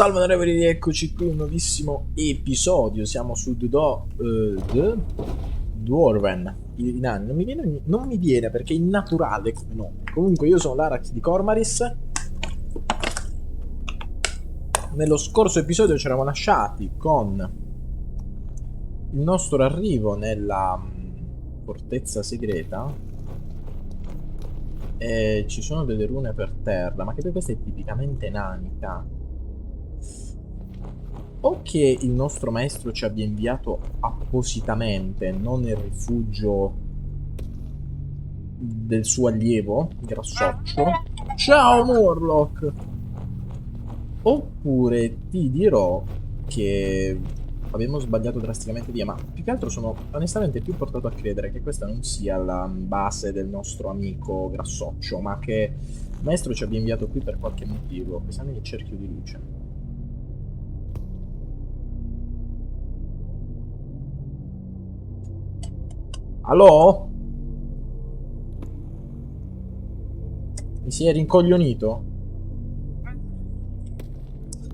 Salve onorevoli, rieccoci qui, un nuovissimo episodio. Siamo su Dwarven, i nani. Non mi viene perché è innaturale come nome. Comunque io sono l'Arax di Cormaris. Nello scorso episodio ci eravamo lasciati con il nostro arrivo nella fortezza segreta. E ci sono delle rune per terra, ma che questa è tipicamente nanica. O che il nostro maestro ci abbia inviato appositamente, non nel rifugio del suo allievo, Grassoccio. Ciao Morlock! Oppure ti dirò che abbiamo sbagliato drasticamente via, ma più che altro sono onestamente più portato a credere che questa non sia la base del nostro amico Grassoccio, ma che il maestro ci abbia inviato qui per qualche motivo. Esamini il cerchio di luce. Allo? Mi si è rincoglionito?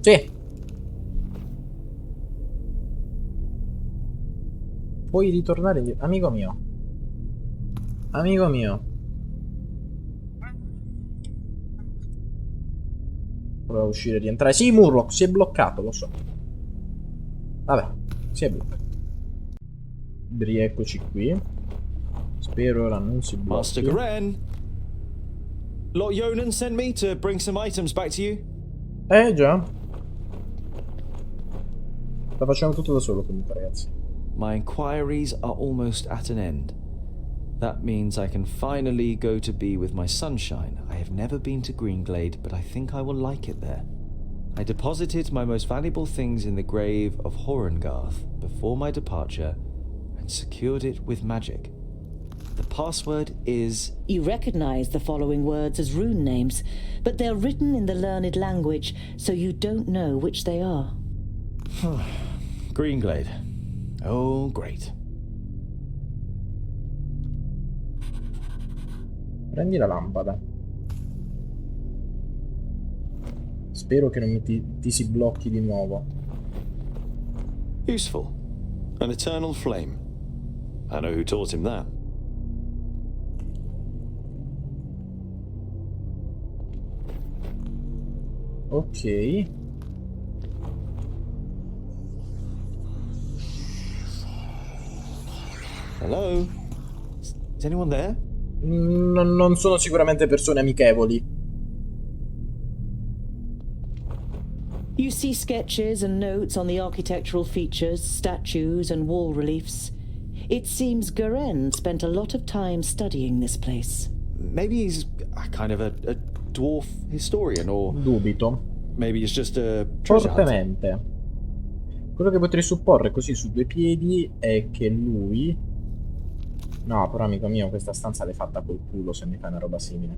Sì. Puoi ritornare indietro. Amico mio. Amico mio. Prova a uscire e rientrare. Sì, Murloc, si è bloccato, lo so. Vabbè, si è bloccato. Rieccoci qui. Spero ora non si blocchi. Master Garen, Lot Yonan sent me to bring some items back to you. Già. La facciamo tutto da solo comunque, ragazzi. My inquiries are almost at an end. That means I can finally go to be with my sunshine. I have never been to Greenglade, but I think I will like it there. I deposited my most valuable things in the grave of Horengarth before my departure and secured it with magic. The password is... You recognize the following words as rune names, but they're written in the learned language, so you don't know which they are. Greenglade. Oh, great. Prendi la lampada. Spero che non ti si blocchi di nuovo. Useful. An eternal flame. I know who taught him that. Ok. Hello? Is anyone there? Non sono sicuramente persone amichevoli. You see sketches and notes on the architectural features, statues and wall reliefs. It seems Garen spent a lot of time studying this place. Maybe he's a kind of a dwarf historian, or Dubito. maybe he's just a treasure hunter. Fortemente. Quello che potrei supporre così su due piedi è che lui... No, però amico mio, questa stanza l'hai fatta col culo se mi fai una roba simile.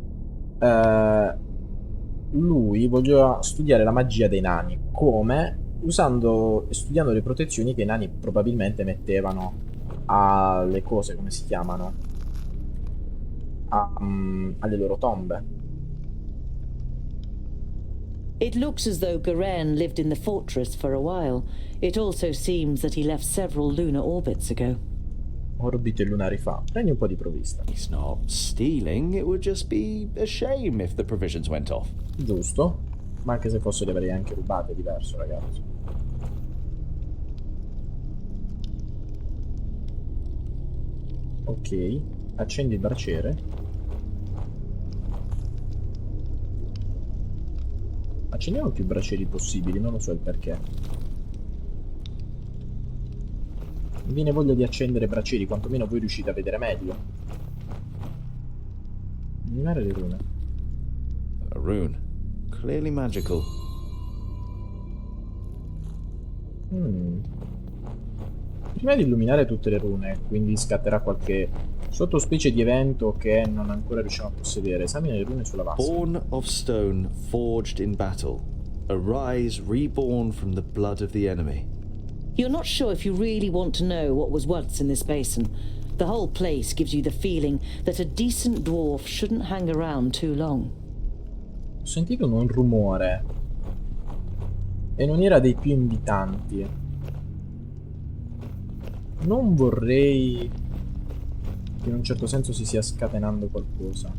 Lui voleva studiare la magia dei nani. Come? Usando e studiando le protezioni che i nani probabilmente mettevano alle cose, come si chiamano? Alle loro tombe. It looks as though Garen lived in the fortress for a while. It also seems that he left several lunar orbits ago. Orbite lunari fa. Prendi un po' di provvista. He's not stealing. It would just be a shame if the provisions went off. Giusto. Ma anche se fosse le avrei anche rubate, è diverso, ragazzi. Ok. Accendi il braciere. Accendiamo più bracieri possibili, non lo so il perché. Mi viene voglia di accendere bracieri, quantomeno voi riuscite a vedere meglio. Illuminare le rune. A rune. Clearly magical. Prima di illuminare tutte le rune, quindi scatterà qualche sottospecie di evento che non ancora riusciamo a possedere. Esamina le rune sulla vasca. Born of stone, forged in battle. Arise, reborn from the blood of the enemy. You're not sure if you really want to know what was once in this basin. The whole place gives you the feeling that a decent dwarf shouldn't hang around too long. Ho sentito un rumore. e non era dei più invitanti. Non vorrei che in un certo senso si stia scatenando qualcosa. A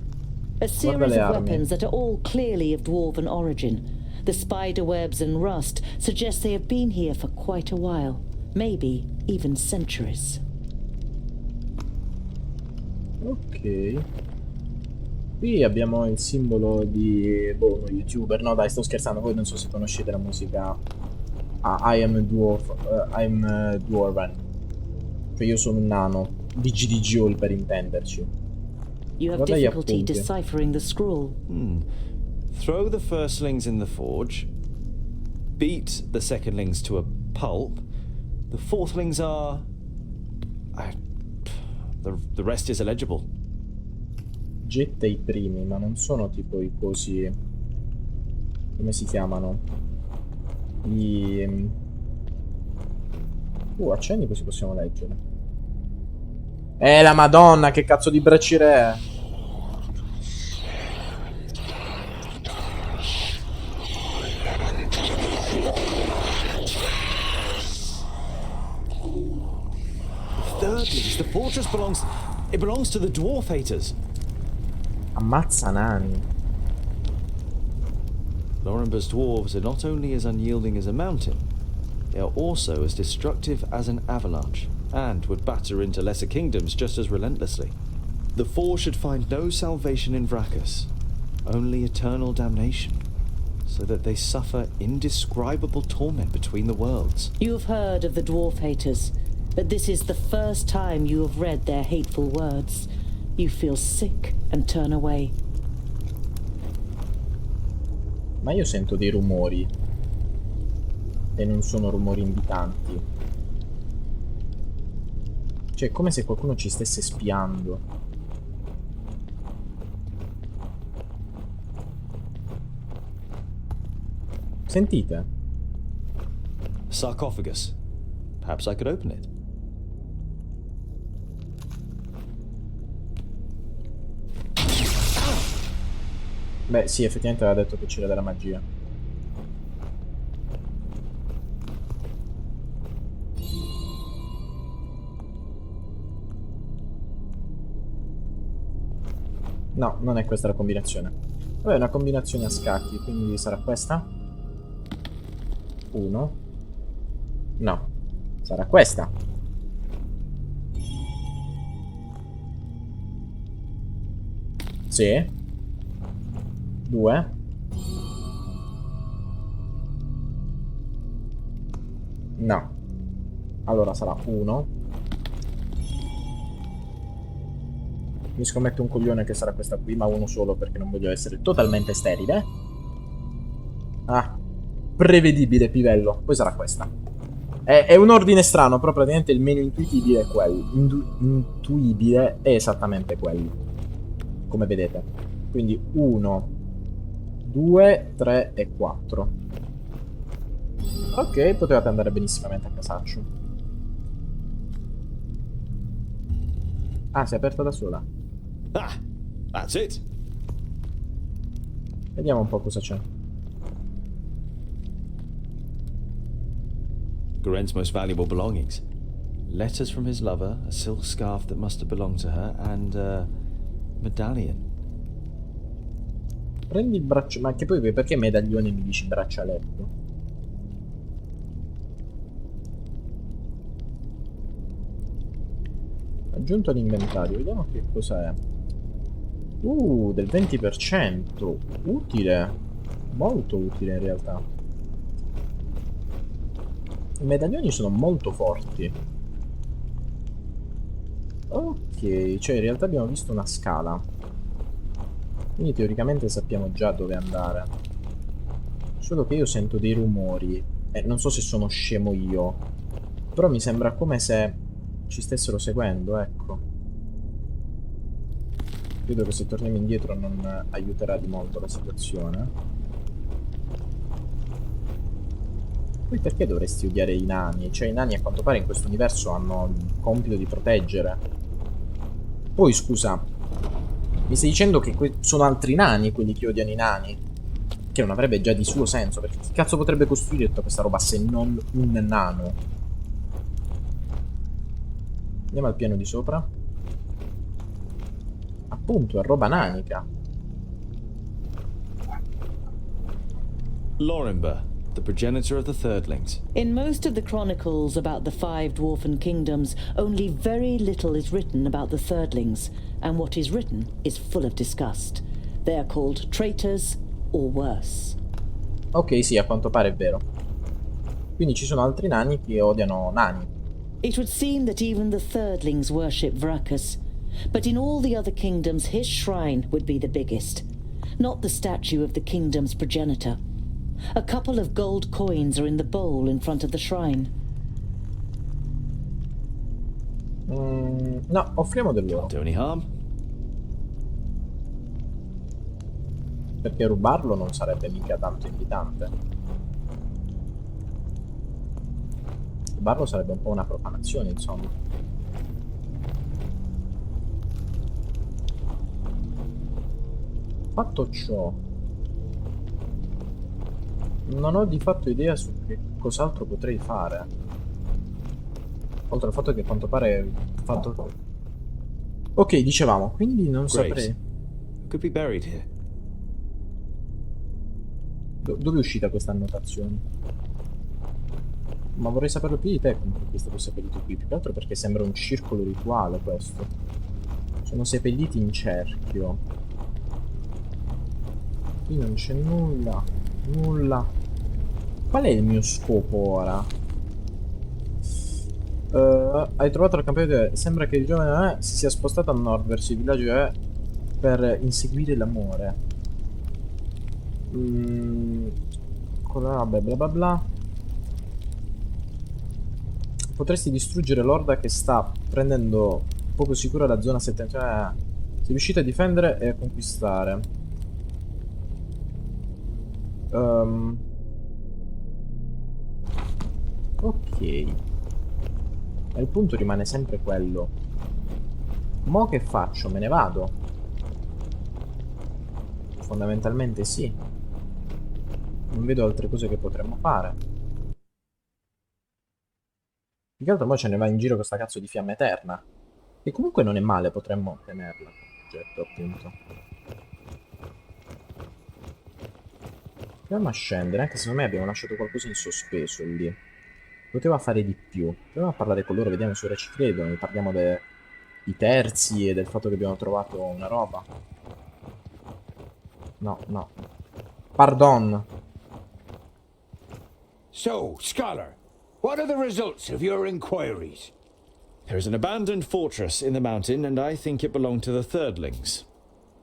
Guarda series le of armi. weapons that are all clearly of dwarven origin. The spider webs and rust suggest they have been here for quite a while. Maybe even centuries. Ok. Qui abbiamo il simbolo di uno youtuber. No dai, sto scherzando. Voi non so se conoscete la musica I am a dwarf, I'm a dwarven. Cioè io sono un nano. DGDG per intenderci. You have Guarda gli difficulty appunti. deciphering the scroll. Throw the firstlings in the forge. Beat the secondlings to a pulp. The fourthlings are... The rest is illegible. Getta i primi, ma non sono tipo i cosi... Come si chiamano? I... accendi così possiamo leggere. La madonna, che cazzo di braccire è? Thirdly, the fortress belongs... It belongs to the dwarf haters. Ammazza nani. Lorenber's dwarves are not only as unyielding as a mountain, they are also as destructive as an avalanche, and would batter into lesser kingdoms just as relentlessly. The four should find no salvation in Vracus, only eternal damnation, so that they suffer indescribable torment between the worlds. You have heard of the dwarf haters, but this is the first time you have read their hateful words. You feel sick and turn away. Ma io sento dei rumori. E non sono rumori invitanti. Cioè, è come se qualcuno ci stesse spiando. Sentite? Sarcophagus. Perhaps I could open it. Beh, sì, effettivamente aveva detto che c'era della magia. No, non è questa la combinazione. Vabbè, è una combinazione a scacchi, quindi sarà questa? 1. No, sarà questa. Sì. 2. No. Allora sarà 1. Mi scommetto un coglione che sarà questa qui, ma uno solo perché non voglio essere totalmente sterile. Ah, prevedibile, pivello. Poi sarà questa. È un ordine strano, però praticamente il meno intuibile è quello. Intuibile è esattamente quello. Come vedete. Quindi 1, 2, 3 e 4. Ok, potevate andare benissimamente a casaccio. Ah, si è aperta da sola. Ah, that's it. Vediamo un po' cosa c'è. Garen's most valuable belongings. Letters from his lover, a silk scarf that must have belonged to her, and a medallion. Prendi il braccio... Ma che poi perché medaglione mi dici braccialetto? Aggiunto all'inventario, vediamo che cosa è. Del 20%. Utile. Molto utile in realtà. I medaglioni sono molto forti. Ok, cioè in realtà abbiamo visto una scala. Quindi teoricamente sappiamo già dove andare. Solo che io sento dei rumori. Non so se sono scemo io. Però mi sembra come se ci stessero seguendo, ecco. Credo che se torniamo indietro non aiuterà di molto la situazione. Poi perché dovresti odiare i nani? Cioè i nani a quanto pare in questo universo hanno il compito di proteggere. Poi scusa, mi stai dicendo che sono altri nani quelli che odiano i nani? Che non avrebbe già di suo senso, perché chi cazzo potrebbe costruire tutta questa roba se non un nano? Andiamo al piano di sopra. Appunto, è roba nanica. Lorimber, the progenitor of the Thirdlings. In most of the chronicles about the 5 dwarfen kingdoms, only very little is written about the Thirdlings, and what is written is full of disgust. They are called traitors or worse. Ok, sì, a quanto pare è vero. Quindi ci sono altri nani che odiano nani. It would seem that even the Thirdlings worship Vrakas, but in all the other kingdoms his shrine would be the biggest, not the statue of the kingdom's progenitor. A couple of gold coins are in the bowl in front of the shrine. No, offriamo del loro. Do any harm? Perché rubarlo non sarebbe mica tanto invitante. Rubarlo sarebbe un po' una profanazione, insomma. Fatto ciò, non ho di fatto idea su che cos'altro potrei fare. Oltre al fatto che a quanto pare fatto... Ok, dicevamo, quindi non saprei... Could be buried here. Dove è uscita questa annotazione? Ma vorrei saperlo più di te come perché stato seppellito qui. Più che altro perché sembra un circolo rituale questo. Sono seppelliti in cerchio. Qui non c'è nulla. Nulla. Qual è il mio scopo ora? Hai trovato la campione. Sembra che il giovane si sia spostato a nord verso il villaggio per inseguire l'amore. Vabbè, bla bla bla. Potresti distruggere l'orda che sta prendendo poco sicura la zona settentrionale. Sei riuscito a difendere e a conquistare. Ok. Ma il punto rimane sempre quello. Mo' che faccio? Me ne vado? Fondamentalmente sì. Non vedo altre cose che potremmo fare. Più che altro mo' ce ne va in giro questa cazzo di fiamma eterna. Che comunque non è male, potremmo tenerla. Certo, appunto. Proviamo a scendere, anche secondo me abbiamo lasciato qualcosa in sospeso lì. Poteva fare di più. Proviamo a parlare con loro, vediamo se ora ci credono. Parliamo dei terzi e del fatto che abbiamo trovato una roba. No, no. Pardon. So, Scholar, what are the results of your inquiries? There is an abandoned fortress in the mountain, and I think it belonged to the Thirdlings.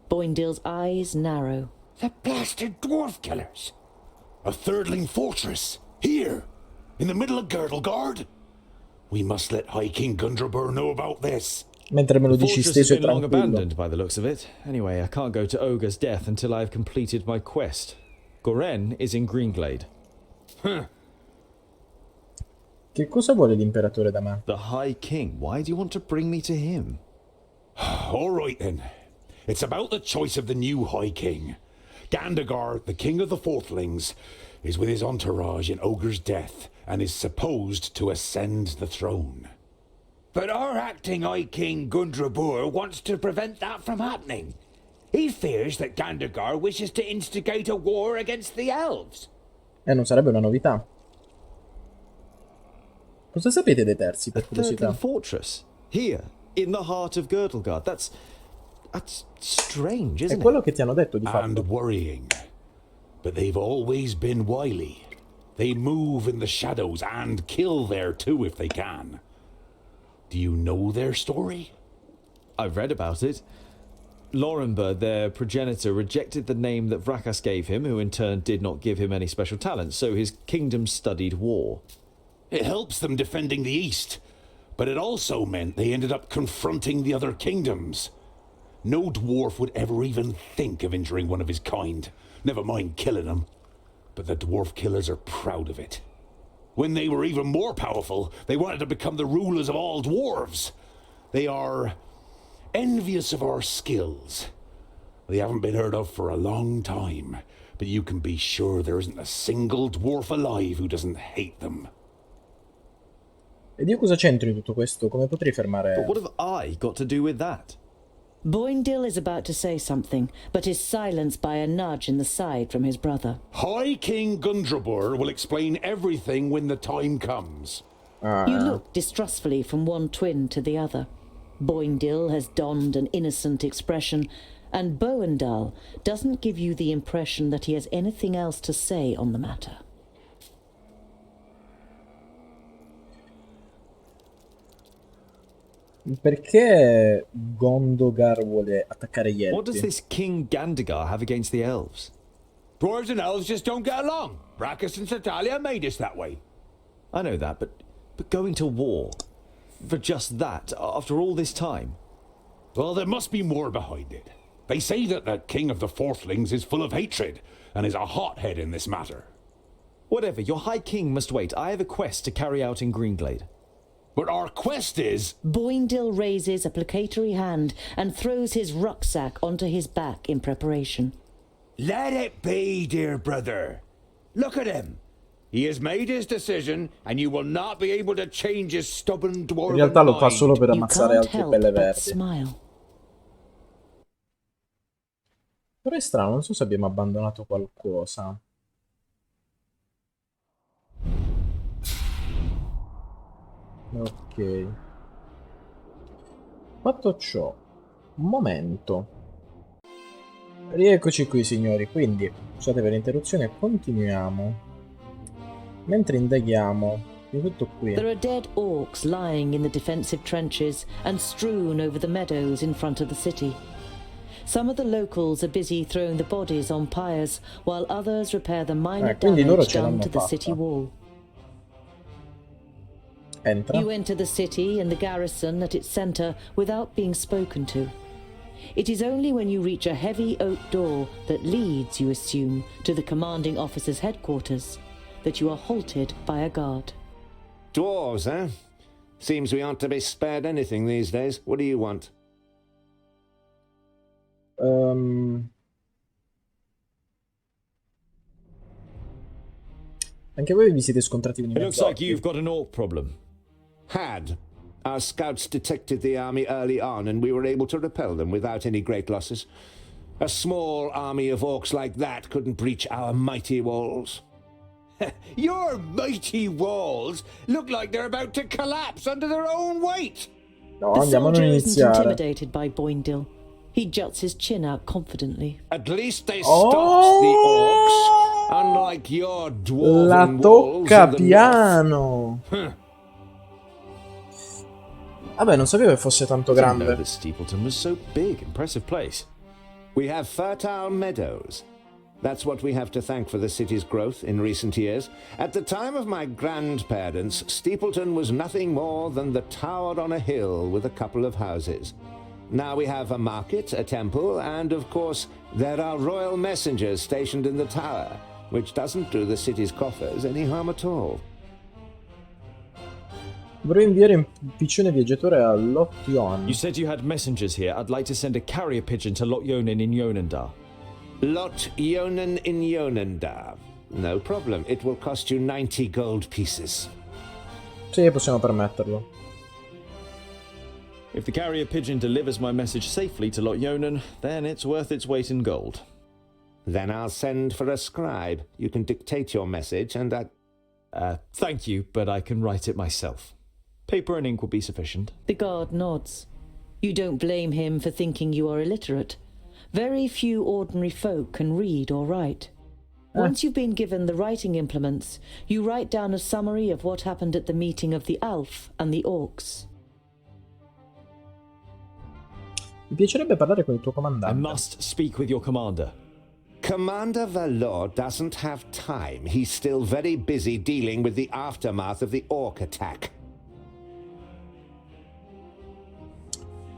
Boindale's eyes narrow. The blasted dwarf killers! A thirdling fortress? Here? In the middle of Girdlegard? We must let High King Gundrabur know about this. Mentre me lo The dici fortress has steso e been long tranquillo. abandoned by the looks of it. Anyway, I can't go to Ogre's death until I've completed my quest. Goren is in Greenglade. Che cosa vuole l'imperatore da me? The High King. Why do you want to bring me to him? All right then. It's about the choice of the new High King. Gandagar, the king of the Fourthlings, is with his entourage in Ogre's death and is supposed to ascend the throne. But our acting High King Gundrabur wants to prevent that from happening. He fears that Gandagar wishes to instigate a war against the elves. Non sarebbe una novità. Cosa sapete dei terzi, per curiosità? Thirdling fortress. Here, in the heart of Girdlegard. That's strange, È isn't quello it? che ti hanno detto di And fatto. worrying. But they've always been wily. They move in the shadows and kill there too if they can. Do you know their story? I've read about it. Lorimber, their progenitor, rejected the name that Vrakas gave him, who in turn did not give him any special talents, so his kingdom studied war. It helps them defending the East, but it also meant they ended up confronting the other kingdoms. No dwarf would ever even think of injuring one of his kind, never mind killing him. But the dwarf killers are proud of it. When they were even more powerful, they wanted to become the rulers of all dwarves. They are envious of our skills. They haven't been heard of for a long time, but you can be sure there isn't a single dwarf alive who doesn't hate them. Ed io cosa c'entro in tutto questo? Come potrei But fermare... what have I got to do with that? Boindil is about to say something, but is silenced by a nudge in the side from his brother. High King Gundrabur will explain everything when the time comes. You look distrustfully from one twin to the other. Boindil has donned an innocent expression, and Boendal doesn't give you the impression that he has anything else to say on the matter. Perché Gondogar vuole attaccare gli What does elfi? this King Gandagar have against the elves? Dwarves and elves just don't get along. Brackus and Satalia made us that way. I know that, but going to war for just that after all this time? Well, there must be more behind it. They say that the King of the Fourthlings is full of hatred and is a hothead in this matter. Whatever, your High King must wait. I have a quest to carry out in Greenglade. But our quest is... Boindil raises a placatory hand and throws his rucksack onto his back in preparation. Let it be, dear brother. Look at him. He has made his decision, and you will not be able to change his stubborn In dwarven realtà lo fa solo mind. per You ammazzare can't altre help pelle but verdi. smile. Però è strano, non so se abbiamo abbandonato qualcosa. Ok. Fatto ciò, un momento. Rieccoci qui, signori. Quindi, scusate per l'interruzione, continuiamo. Mentre indaghiamo di tutto qui. There are dead orcs lying in the defensive trenches and strewn over the meadows in front of the city. Some of the locals are busy throwing the bodies on pyres, while others repair the minor quindi loro damage ce done l'hanno to the fatta. city wall. Entra. You enter the city and the garrison at its centre without being spoken to. It is only when you reach a heavy oak door that leads, you assume, to the commanding officer's headquarters, that you are halted by a guard. Dwarves, eh? Seems we aren't to be spared anything these days. What do you want? Anche voi vi siete scontrati con i It looks like mezzorchi. you've got an orc problem. Had. Our scouts detected the army early on, and we were able to repel them without any great losses. A small army of orcs like that couldn't breach our mighty walls. Your mighty walls look like they're about to collapse under their own weight. No, The andiamo a non soldier isn't iniziare. intimidated by Boindil. He juts his chin out confidently. At least they Oh! stopped the orcs, unlike your La dwarven walls tocca of the north. piano. Vabbè, non sapevo che fosse tanto Didn't know grande. that Steepleton was so big. Impressive place. We have fertile meadows. That's what we have to thank for the city's growth in recent years. At the time of my grandparents, Steepleton was nothing more than the tower on a hill with a couple of houses. Now we have a market, a temple, and of course, there are royal messengers stationed in the tower, which doesn't do the city's coffers any harm at all. Vorrei inviare un piccione viaggiatore a Lotion. You said you had messengers here. I'd like to send a carrier pigeon to Lot Yonin in Yonendar. Lot Yonan in Yonendar. No problem. It will cost you 90 gold pieces. Sì, possiamo permetterlo. If the carrier pigeon delivers my message safely to Lot Yonan, then it's worth its weight in gold. Then I'll send for a scribe. You can dictate your message and Thank you, but I can write it myself. Paper and ink will be sufficient. The guard nods. You don't blame him for thinking you are illiterate. Very few ordinary folk can read or write. Once you've been given the writing implements, you write down a summary of what happened at the meeting of the Alf and the Orcs. Mi piacerebbe parlare con il tuo I comandante. must speak with your commander. Commander Valor doesn't have time. He's still very busy dealing with the aftermath of the orc attack.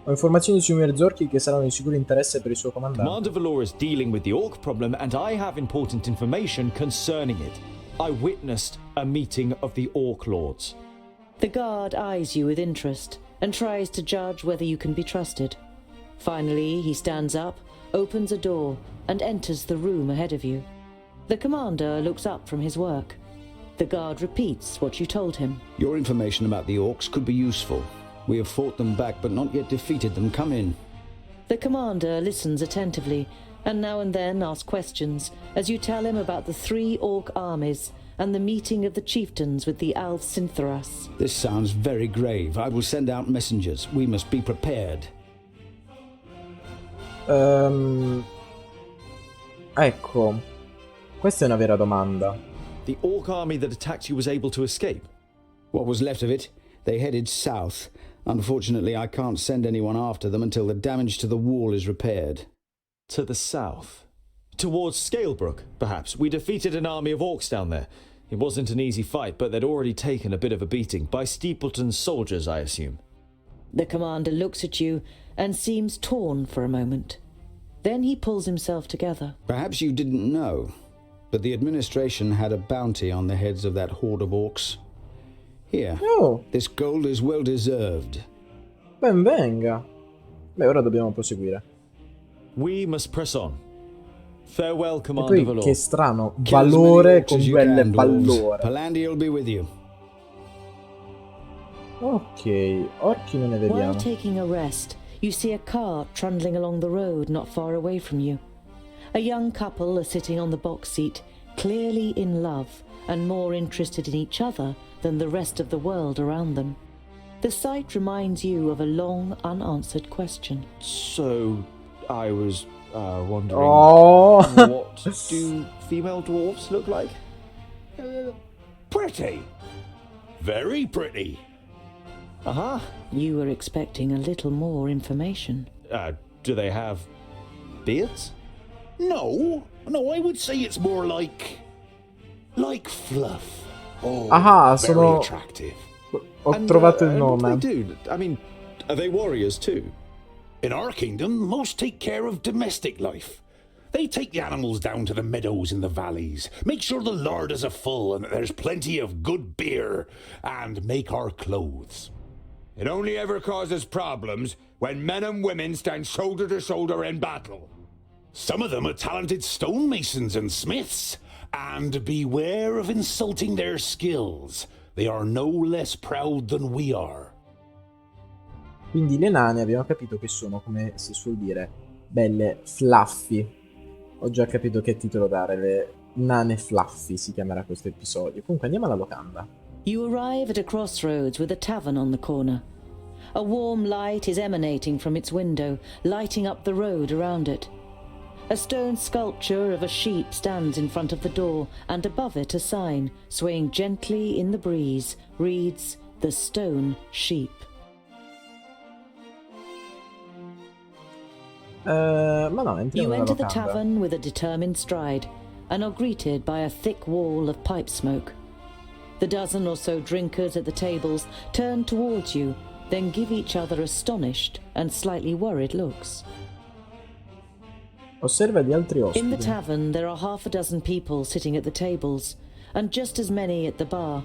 Ho informazioni sui mezzorchi che saranno di sicuro interesse per il suo comandante. Commander Valor is dealing with the orc problem, and I have important information concerning it. I witnessed a meeting of the orc lords. The guard eyes you with interest and tries to judge whether you can be trusted. Finally, he stands up, opens a door, and enters the room ahead of you. The commander looks up from his work. The guard repeats what you told him. Your information about the orcs could be useful. We have fought them back but not yet defeated them. Come in. The commander listens attentively and now and then asks questions as you tell him about the 3 orc armies and the meeting of the chieftains with the Alv Sinthras. This sounds very grave. I will send out messengers. We must be prepared. Ecco, questa è una vera domanda. The orc army that attacked you was able to escape? What was left of it? They headed south. Unfortunately, I can't send anyone after them until the damage to the wall is repaired. To the south? Towards Scalebrook, perhaps? We defeated an army of orcs down there. It wasn't an easy fight, but they'd already taken a bit of a beating. By Steepleton's soldiers, I assume. The commander looks at you and seems torn for a moment. Then he pulls himself together. Perhaps you didn't know, but the administration had a bounty on the heads of that horde of orcs. Here, Oh, this gold is well deserved. ben venga. Beh, ora dobbiamo proseguire. We must press on. Farewell, E Commander poi, Valor. che strano, Kill as many valore orcs con as you quelle can, dwarves. ballore. Palantir will be with you. Ok, orchi non ne While vediamo. taking a rest, you see a cart trundling along the road not far away from you. A young couple are sitting on the box seat, clearly in love and more interested in each other than the rest of the world around them. The sight reminds you of a long unanswered question. So, I was wondering... Oh! What do female dwarves look like? Pretty. Very pretty. Uh-huh. You were expecting a little more information. Do they have beards? No, I would say it's more like fluff. Oh, Ah, very sono... attractive. Ho And, trovato il and what nome. do they do? I mean, are they warriors too? In our kingdom, most take care of domestic life. They take the animals down to the meadows in the valleys, make sure the larders are full and that there's plenty of good beer, and make our clothes. It only ever causes problems when men and women stand shoulder to shoulder in battle. Some of them are talented stonemasons and smiths, and beware of insulting their skills. They are no less proud than we are. Quindi le nane abbiamo capito che sono, come si suol dire, belle fluffy. Ho già capito che titolo dare, le nane fluffy si chiamerà questo episodio. Comunque andiamo alla locanda. You arrive at a crossroads with a tavern on the corner. A warm light is emanating from its window, lighting up the road around it. A stone sculpture of a sheep stands in front of the door, and above it a sign, swaying gently in the breeze, reads, "The Stone Sheep." Ma no, entriamo You nella enter the locanda. tavern with a determined stride, and are greeted by a thick wall of pipe smoke. The dozen or so drinkers at the tables turn towards you, then give each other astonished and slightly worried looks. Osserva gli altri ospiti. In the tavern, there are half a dozen people sitting at the tables, and just as many at the bar,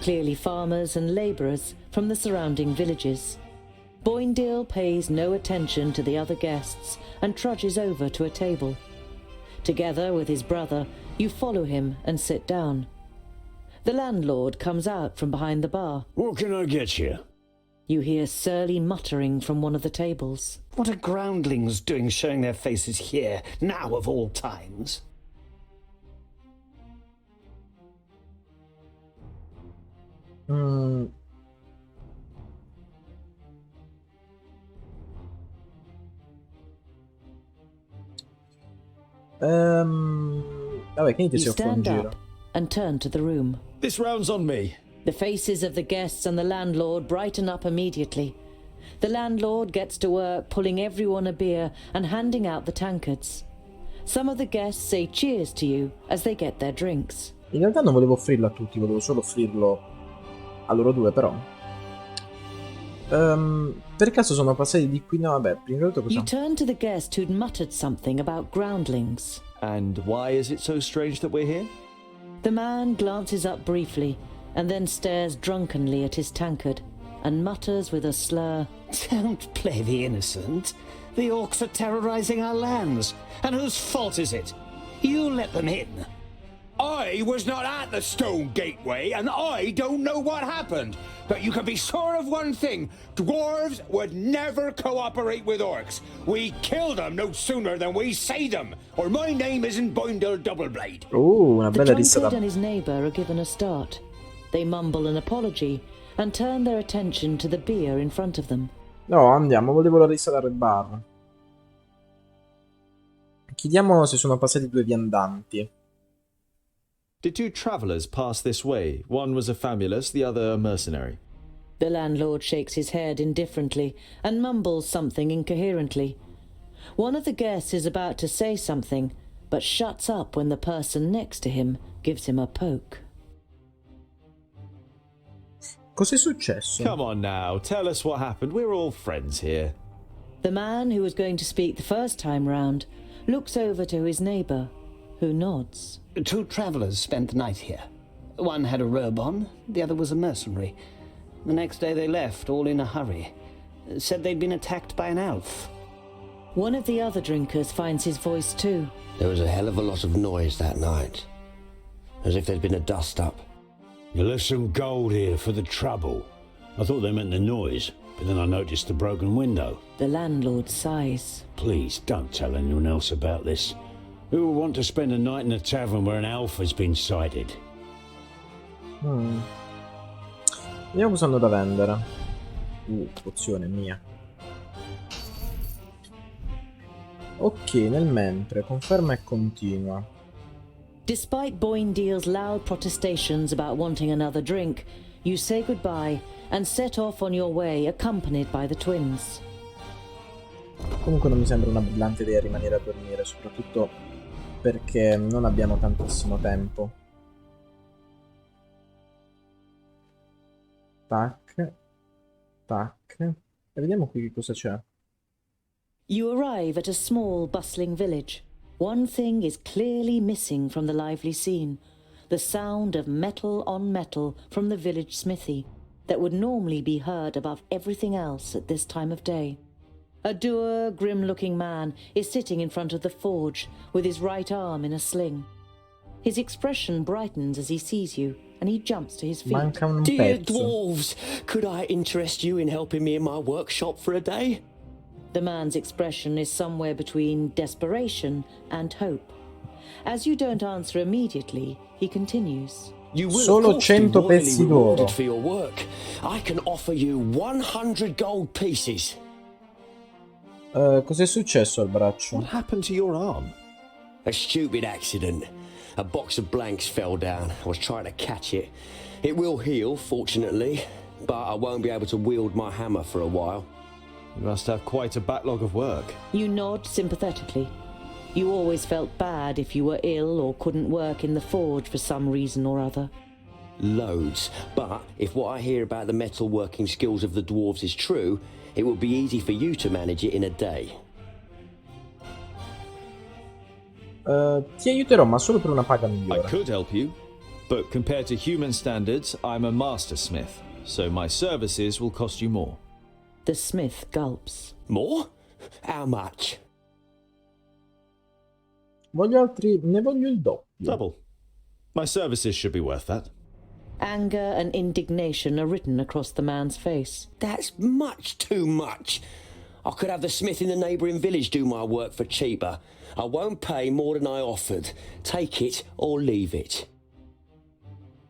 clearly farmers and labourers from the surrounding villages. Boindale pays no attention to the other guests and trudges over to a table. Together with his brother, you follow him and sit down. The landlord comes out from behind the bar. What can I get you? You hear surly muttering from one of the tables. What are groundlings doing showing their faces here, now of all times? Vabbè, che inizia You si offre un stand giro. up and turn to the room. This round's on me. The faces of the guests and the landlord brighten up immediately. The landlord gets to work pulling everyone a beer and handing out the tankards. Some of the guests say cheers to you as they get their drinks. In realtà non volevo offrirlo a tutti, volevo solo offrirlo a loro due, però. Per caso sono passati di qui? No, vabbè, prima di tutto cosa? You turn to the guest who'd muttered something about groundlings. And why is it so strange that we're here? The man glances up briefly and then stares drunkenly at his tankard and mutters with a slur, Don't play the innocent. The orcs are terrorizing our lands. And whose fault is it? You let them in. I was not at the stone gateway, and I don't know what happened. But you can be sure of one thing. Dwarves would never cooperate with orcs. We kill them no sooner than we say them, or my name isn't Boindle Doubleblade. Una The bella rissa drunkard da... and his neighbour are given a start. They mumble an apology and turn their attention to the beer in front of them. No, andiamo, volevo la rissa da Red Bar. Chiediamo se sono passati 2 viandanti. Did 2 travellers pass this way? One was a famulus, the other a mercenary. The landlord shakes his head indifferently and mumbles something incoherently. One of the guests is about to say something, but shuts up when the person next to him gives him a poke. Cos'è successo? Come on now, tell us what happened. We're all friends here. The man who was going to speak the first time round looks over to his neighbour, who nods. 2 travellers spent the night here. One had a robe on, the other was a mercenary. The next day they left, all in a hurry. Said they'd been attacked by an elf. One of the other drinkers finds his voice too. There was a hell of a lot of noise that night. As if there'd been a dust-up. You left some gold here for the trouble. I thought they meant the noise, but then I noticed the broken window. The landlord sighs. Please don't tell anyone else about this. Who would want to spend a night in a tavern where an elf has been sighted? Vediamo cosa hanno da vendere. Pozione mia. Ok, nel mentre, conferma e continua. Despite Boindeal's loud protestations about wanting another drink, you say goodbye and set off on your way accompanied by the twins. Comunque non mi sembra una brillante idea rimanere a dormire, soprattutto perché non abbiamo tantissimo tempo. Tac, tac. E vediamo qui che cosa c'è. You arrive at a small, bustling village. One thing is clearly missing from the lively scene. The sound of metal on metal from the village smithy that would normally be heard above everything else at this time of day. A dour, grim-looking man is sitting in front of the forge with his right arm in a sling. His expression brightens as he sees you, and he jumps to his feet. Manca un Dear pezzo. dwarves, could I interest you in helping me in my workshop for a day? The man's expression is somewhere between desperation and hope. As you don't answer immediately, he continues. You will Solo of course be 100 royally pezzi d'oro. rewarded for your work. I can offer you 100 gold pieces. Cos'è successo al braccio? What happened to your arm? A stupid accident. A box of blanks fell down. I was trying to catch it. It will heal, fortunately, but I won't be able to wield my hammer for a while. You must have quite a backlog of work. You nod sympathetically. You always felt bad if you were ill or couldn't work in the forge for some reason or other. Loads. But if what I hear about the metalworking skills of the dwarves is true, it will be easy for you to manage it in a day. Ti aiuterò, ma solo per una paga I migliore. could help you, but compared to human standards, I'm a master smith, so my services will cost you more. The smith gulps. More? How much? Ne voglio il doppio. Double. My services should be worth that. Anger and indignation are written across the man's face. That's much too much. I could have the smith in the neighbouring village do my work for cheaper. I won't pay more than I offered. Take it or leave it.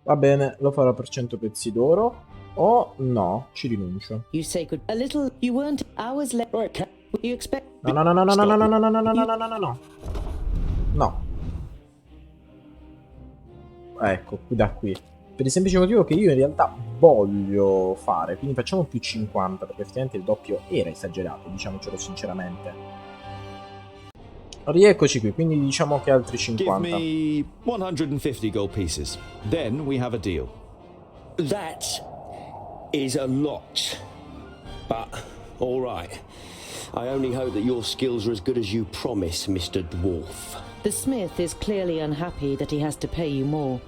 Va bene, lo farò per 100 pezzi d'oro. O no, ci rinuncio. You say good. A little. You weren't hours later. You expect. No, no, no, no, no, no, no, no, no, no, no, no, no, no, no. No. Ecco, da qui. Per il semplice motivo che io in realtà voglio fare. Quindi facciamo più 50, perché effettivamente il doppio era esagerato, diciamocelo sinceramente. Rieccoci qui, quindi diciamo che altri Give 50. me 150 gold pieces. Then we have a deal. That is a lot. But, all right. I only hope that your skills are as good as you promise, Mr. Dwarf. The smith is clearly unhappy that he has to pay you more.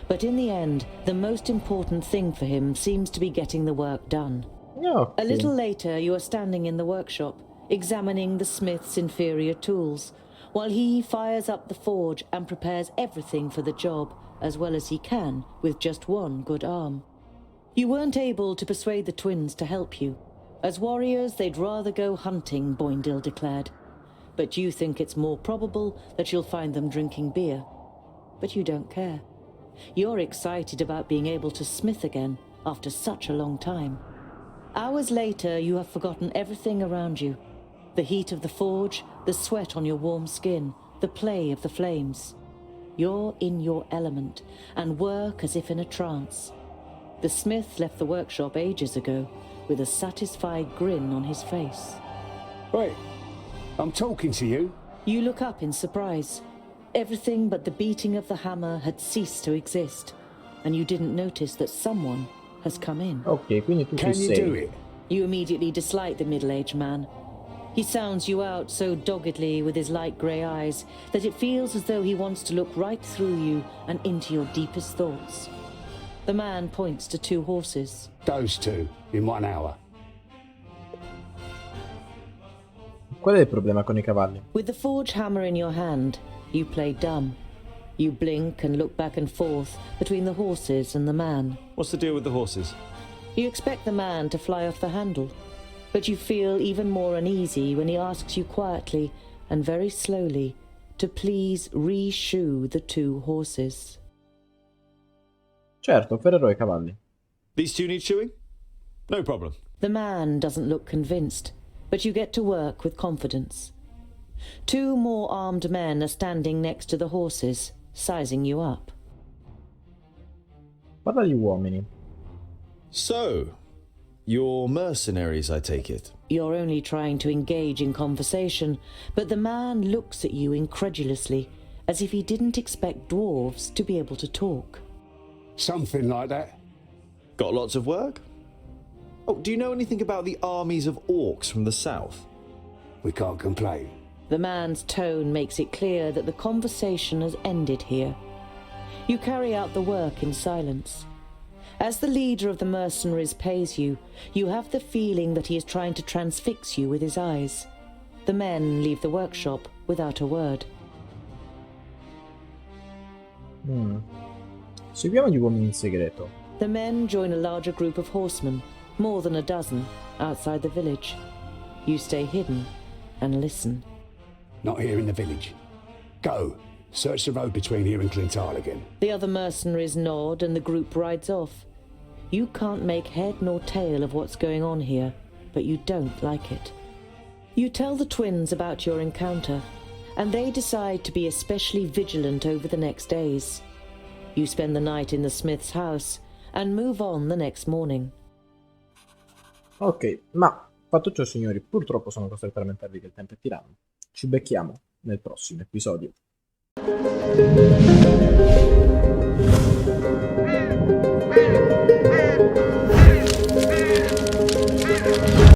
But in the end, the most important thing for him seems to be getting the work done. Okay. A little later, you are standing in the workshop, examining the smith's inferior tools, while he fires up the forge and prepares everything for the job as well as he can with just one good arm. You weren't able to persuade the twins to help you. As warriors, they'd rather go hunting, Boindil declared. But you think it's more probable that you'll find them drinking beer. But you don't care. You're excited about being able to smith again after such a long time. Hours later, you have forgotten everything around you. The heat of the forge, the sweat on your warm skin, the play of the flames. You're in your element and work as if in a trance. The smith left the workshop ages ago with a satisfied grin on his face. Wait, I'm talking to you. You look up in surprise. Everything but the beating of the hammer had ceased to exist, and you didn't notice that someone has come in. Ok, quindi tu Can ci you sei. do it? You immediately dislike the middle-aged man. He sounds you out so doggedly with his light grey eyes that it feels as though he wants to look right through you and into your deepest thoughts. The man points to 2 horses. Those 2 in 1 hour. Qual è il problema con i cavalli? With the forge hammer in your hand, you play dumb. You blink and look back and forth between the horses and the man. What's the deal with the horses? You expect the man to fly off the handle, but you feel even more uneasy when he asks you quietly and very slowly to please re-shoe the 2 horses. Certo, ferrerò i cavalli. These 2 need shoeing? No problem. The man doesn't look convinced, but you get to work with confidence. 2 more armed men are standing next to the horses, sizing you up. Parla agli uomini. So, you're mercenaries, I take it? You're only trying to engage in conversation, but the man looks at you incredulously, as if he didn't expect dwarves to be able to talk. Something like that. Got lots of work? Oh, do you know anything about the armies of orcs from the south? We can't complain. The man's tone makes it clear that the conversation has ended here. You carry out the work in silence. As the leader of the mercenaries pays you, you have the feeling that he is trying to transfix you with his eyes. The men leave the workshop without a word. Seguiamo gli uomini in segreto. The men join a larger group of horsemen, more than a dozen, outside the village. You stay hidden and listen. Not here in the village. Go. Search the road between here and Clintal again. The other mercenaries nod and the group rides off. You can't make head nor tail of what's going on here, but you don't like it. You tell the twins about your encounter, and they decide to be especially vigilant over the next days. You spend the night in the smith's house and move on the next morning. Ok, ma fatto ciò, signori, purtroppo sono costretto a lamentarvi che il tempo è tiranno. Ci becchiamo nel prossimo episodio.